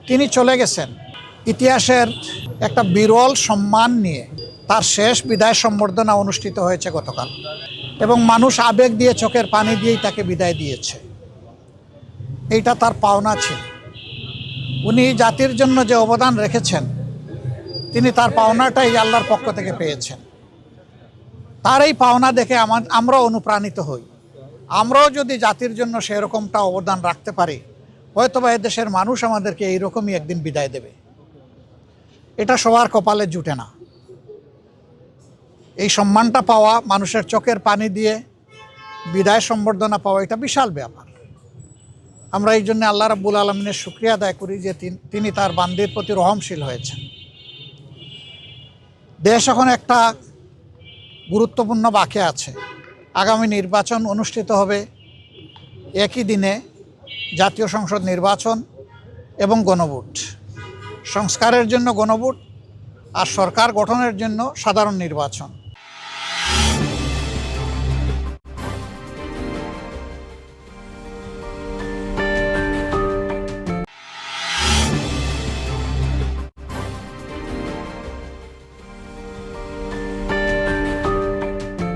তিনি চলে গেছেন ইতিহাসের একটা বিরল সম্মান নিয়ে। তার শেষ বিদায় সম্বর্ধনা অনুষ্ঠিত হয়েছে গতকাল, এবং মানুষ আবেগ দিয়ে চোখের পানি দিয়েই তাকে বিদায় দিয়েছে। এইটা তার পাওনা ছিল। উনি জাতির জন্য যে অবদান রেখেছেন, তিনি তার পাওনাটাই আল্লাহর পক্ষ থেকে পেয়েছেন। তার এই পাওনা দেখে আমরাও অনুপ্রাণিত হই। আমরাও যদি জাতির জন্য সেরকমটা অবদান রাখতে পারি, হয়তোবা এদেশের মানুষ আমাদেরকে এইরকমই একদিন বিদায় দেবে। এটা সবার কপালে জুটে না। এই সম্মানটা পাওয়া, মানুষের চোখের পানি দিয়ে বিদায় সম্বর্ধনা পাওয়া, এটা বিশাল ব্যাপার। আমরা এই জন্য আল্লাহ রাব্বুল আলামিনের শুকরিয়া আদায় করি যে তিনি তার বান্দির প্রতি রহমশীল হয়েছেন। দেশ এখন একটা গুরুত্বপূর্ণ বাঁকে আছে। আগামী নির্বাচন অনুষ্ঠিত হবে একই দিনে, জাতীয় সংসদ নির্বাচন এবং গণভোট। সংস্কারের জন্য গণভোট, আর সরকার গঠনের জন্য সাধারণ নির্বাচন।